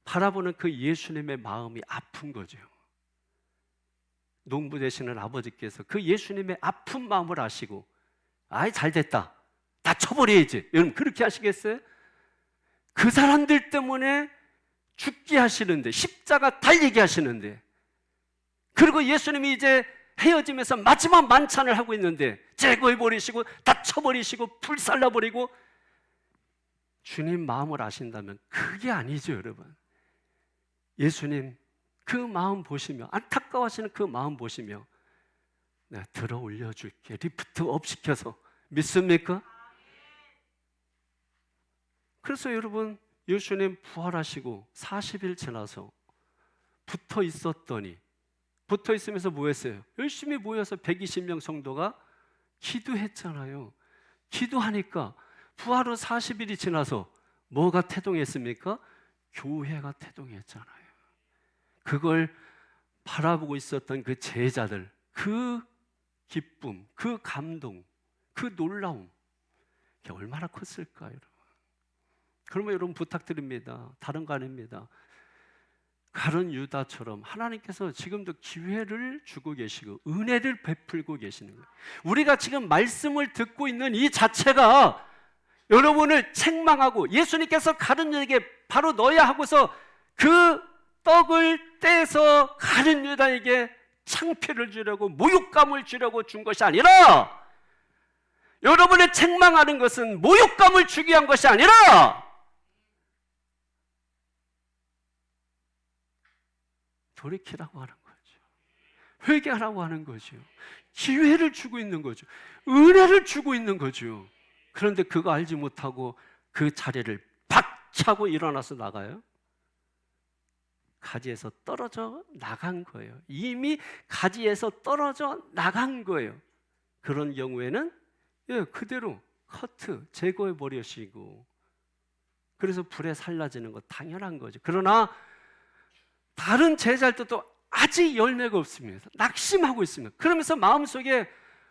바라보는 그 예수님의 마음이 아픈 거죠. 농부 되시는 아버지께서 그 예수님의 아픈 마음을 아시고, 아이 잘됐다, 다 쳐버려야지, 여러분 그렇게 하시겠어요? 그 사람들 때문에 죽게 하시는데, 십자가 달리게 하시는데, 그리고 예수님이 이제 헤어지면서 마지막 만찬을 하고 있는데 제거해버리시고 다 쳐버리시고 불살라버리고, 주님 마음을 아신다면 그게 아니죠, 여러분. 예수님 그 마음 보시며, 안타까워하시는 그 마음 보시며, 내가 들어 올려줄게, 리프트업 시켜서. 믿습니까? 그래서 여러분, 예수님 부활하시고 40일 지나서 붙어 있었더니, 붙어 있으면서 뭐 했어요? 열심히 모여서 120명 성도가 기도했잖아요. 기도하니까 부활 후 40일이 지나서 뭐가 태동했습니까? 교회가 태동했잖아요. 그걸 바라보고 있었던 그 제자들, 그 기쁨, 그 감동, 그 놀라움, 이게 얼마나 컸을까요, 여러분? 그러면 여러분 부탁드립니다. 다른 거 아닙니다. 가룟 유다처럼 하나님께서 지금도 기회를 주고 계시고 은혜를 베풀고 계시는 거예요. 우리가 지금 말씀을 듣고 있는 이 자체가 여러분을 책망하고, 예수님께서 가룟 유다에게 바로 넣어야 하고서 그 떡을 떼서 가룟 유다에게 창피를 주려고, 모욕감을 주려고 준 것이 아니라, 여러분을 책망하는 것은 모욕감을 주기 위한 것이 아니라 돌이키라고 하는 거죠. 회개하라고 하는 거죠. 기회를 주고 있는 거죠. 은혜를 주고 있는 거죠. 그런데 그거 알지 못하고 그 자리를 박차고 일어나서 나가요. 가지에서 떨어져 나간 거예요. 이미 가지에서 떨어져 나간 거예요. 그런 경우에는 그대로 커트 제거해 버리시고, 그래서 불에 살라지는 거 당연한 거죠. 그러나 다른 제자들도 아직 열매가 없습니다. 낙심하고 있습니다. 그러면서 마음속에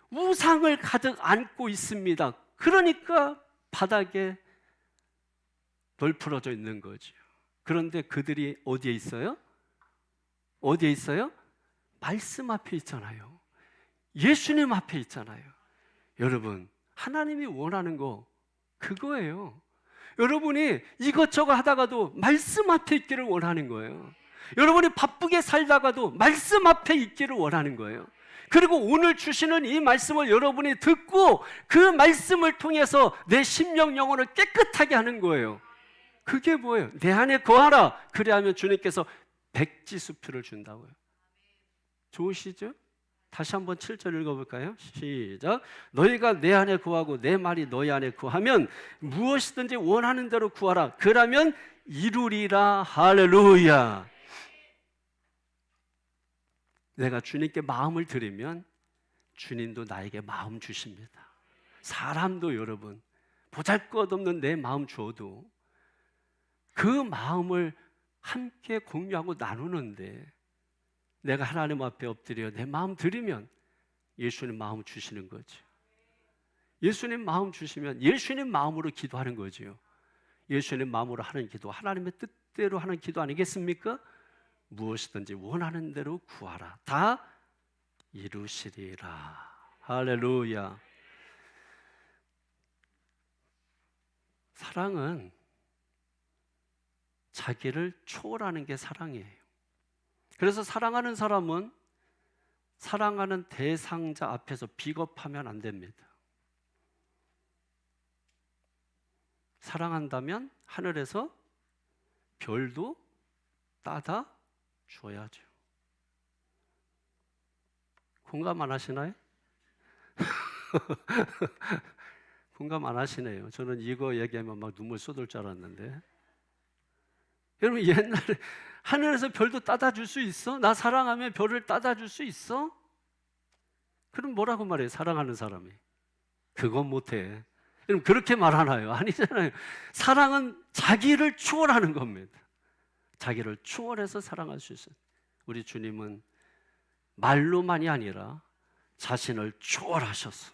우상을 가득 안고 있습니다. 그러니까 바닥에 널풀어져 있는 거죠. 그런데 그들이 어디에 있어요? 어디에 있어요? 말씀 앞에 있잖아요. 예수님 앞에 있잖아요. 여러분, 하나님이 원하는 거 그거예요. 여러분이 이것저것 하다가도 말씀 앞에 있기를 원하는 거예요. 여러분이 바쁘게 살다가도 말씀 앞에 있기를 원하는 거예요. 그리고 오늘 주시는 이 말씀을 여러분이 듣고 그 말씀을 통해서 내 심령 영혼을 깨끗하게 하는 거예요. 그게 뭐예요? 내 안에 거하라. 그래야면 주님께서 백지수표를 준다고요. 좋으시죠? 다시 한번 7절 읽어볼까요? 시작. 너희가 내 안에 거하고 내 말이 너희 안에 거하면 무엇이든지 원하는 대로 구하라. 그러면 이루리라. 할렐루야. 내가 주님께 마음을 드리면 주님도 나에게 마음 주십니다. 사람도 여러분 보잘것없는 내 마음 줘도 그 마음을 함께 공유하고 나누는데, 내가 하나님 앞에 엎드려 내 마음 드리면 예수님 마음 주시는 거죠. 예수님 마음 주시면 예수님 마음으로 기도하는 거죠. 예수님 마음으로 하는 기도, 하나님의 뜻대로 하는 기도 아니겠습니까? 무엇이든지 원하는 대로 구하라. 다 이루시리라. 할렐루야. 사랑은 자기를 초월하는 게 사랑이에요. 그래서 사랑하는 사람은 사랑하는 대상자 앞에서 비겁하면 안 됩니다. 사랑한다면 하늘에서 별도 따다 줘야죠. 공감 안 하시나요? 공감 안 하시네요. 저는 이거 얘기하면 막 눈물 쏟을 줄 알았는데. 여러분, 옛날에 하늘에서 별도 따다 줄 수 있어? 나 사랑하면 별을 따다 줄 수 있어? 그럼 뭐라고 말해요? 사랑하는 사람이 그건 못해. 여러분, 그렇게 말하나요? 아니잖아요. 사랑은 자기를 추월하는 겁니다. 자기를 추월해서 사랑할 수 있어요. 우리 주님은 말로만이 아니라 자신을 추월하셔서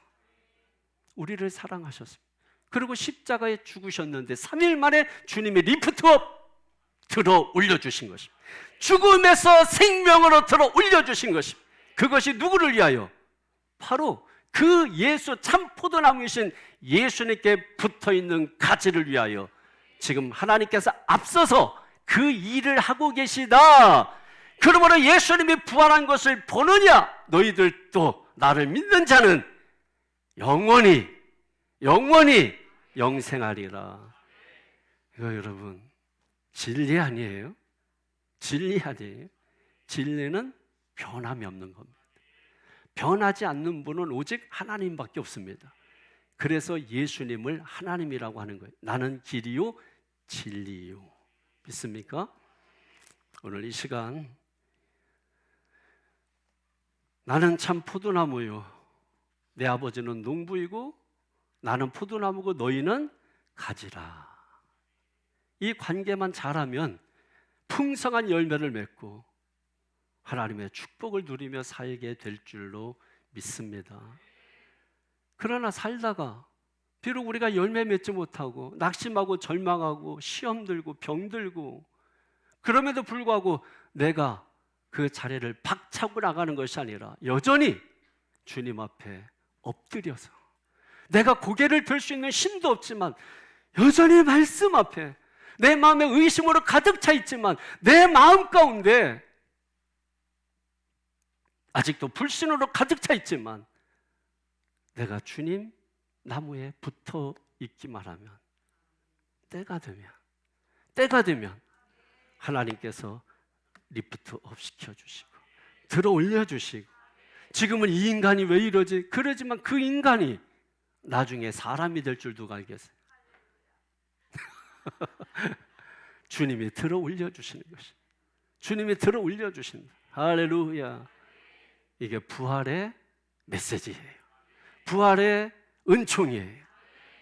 우리를 사랑하셨습니다. 그리고 십자가에 죽으셨는데 3일 만에 주님이 리프트업 들어 올려주신 것입니다. 죽음에서 생명으로 들어 올려주신 것입니다. 그것이 누구를 위하여? 바로 그 예수 참 포도나무이신 예수님께 붙어있는 가지를 위하여 지금 하나님께서 앞서서 그 일을 하고 계시다. 그러므로 예수님이 부활한 것을 보느냐? 너희들도 나를 믿는 자는 영원히 영생하리라. 이거 여러분 진리 아니에요? 진리 아니에요? 진리는 변함이 없는 겁니다. 변하지 않는 분은 오직 하나님밖에 없습니다. 그래서 예수님을 하나님이라고 하는 거예요. 나는 길이요 진리요. 믿습니까? 오늘 이 시간 나는 참 포도나무요 내 아버지는 농부이고 나는 포도나무고 너희는 가지라. 이 관계만 잘하면 풍성한 열매를 맺고 하나님의 축복을 누리며 살게 될 줄로 믿습니다. 그러나 살다가 비록 우리가 열매 맺지 못하고 낙심하고 절망하고 시험 들고 병 들고 그럼에도 불구하고 내가 그 자리를 박차고 나가는 것이 아니라 여전히 주님 앞에 엎드려서 내가 고개를 들 수 있는 힘도 없지만 여전히 말씀 앞에 내 마음에 의심으로 가득 차 있지만 내 마음 가운데 아직도 불신으로 가득 차 있지만 내가 주님 나무에 붙어 있기만 하면 때가 되면 하나님께서 리프트업 시켜주시고 들어 올려주시고 지금은 이 인간이 왜 이러지? 그러지만 그 인간이 나중에 사람이 될 줄 누가 알겠어요? 주님이 들어 올려주시는 것이 주님이 들어 올려주신다. 할렐루야. 이게 부활의 메시지예요. 부활의 은총이에요.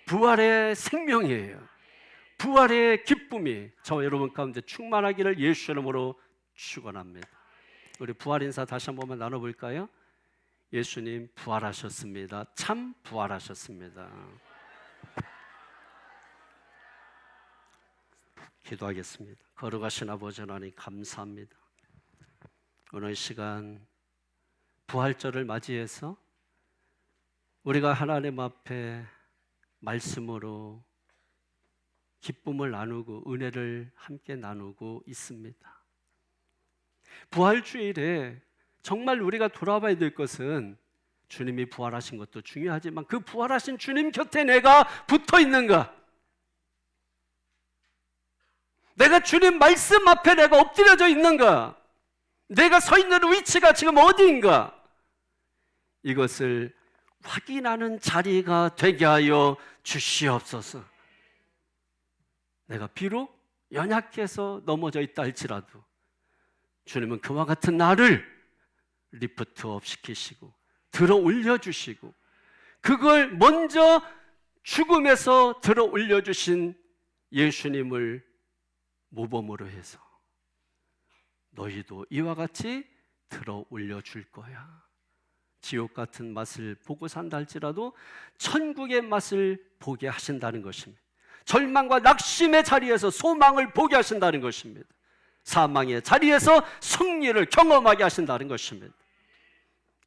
부활의 생명이에요. 부활의 기쁨이 저 여러분 가운데 충만하기를 예수 이름으로 축원합니다. 우리 부활 인사 다시 한 번만 나눠볼까요? 예수님 부활하셨습니다. 참 부활하셨습니다. 기도하겠습니다. 거룩하신 아버지 하나님 감사합니다. 오늘 시간 부활절을 맞이해서 우리가 하나님 앞에 말씀으로 기쁨을 나누고 은혜를 함께 나누고 있습니다. 부활주일에 정말 우리가 돌아봐야 될 것은 주님이 부활하신 것도 중요하지만 그 부활하신 주님 곁에 내가 붙어 있는가? 내가 주님 말씀 앞에 내가 엎드려져 있는가? 내가 서 있는 위치가 지금 어디인가? 이것을 확인하는 자리가 되게 하여 주시옵소서. 내가 비록 연약해서 넘어져 있다 할지라도 주님은 그와 같은 나를 리프트업 시키시고 들어 올려주시고 그걸 먼저 죽음에서 들어 올려주신 예수님을 모범으로 해서 너희도 이와 같이 들어 올려줄 거야. 지옥 같은 맛을 보고 산다 할지라도 천국의 맛을 보게 하신다는 것입니다. 절망과 낙심의 자리에서 소망을 보게 하신다는 것입니다. 사망의 자리에서 승리를 경험하게 하신다는 것입니다.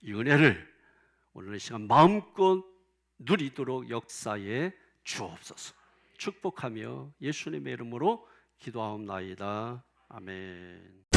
이 은혜를 오늘 이 시간 마음껏 누리도록 역사에 주옵소서. 축복하며 예수님의 이름으로 기도하옵나이다. 아멘.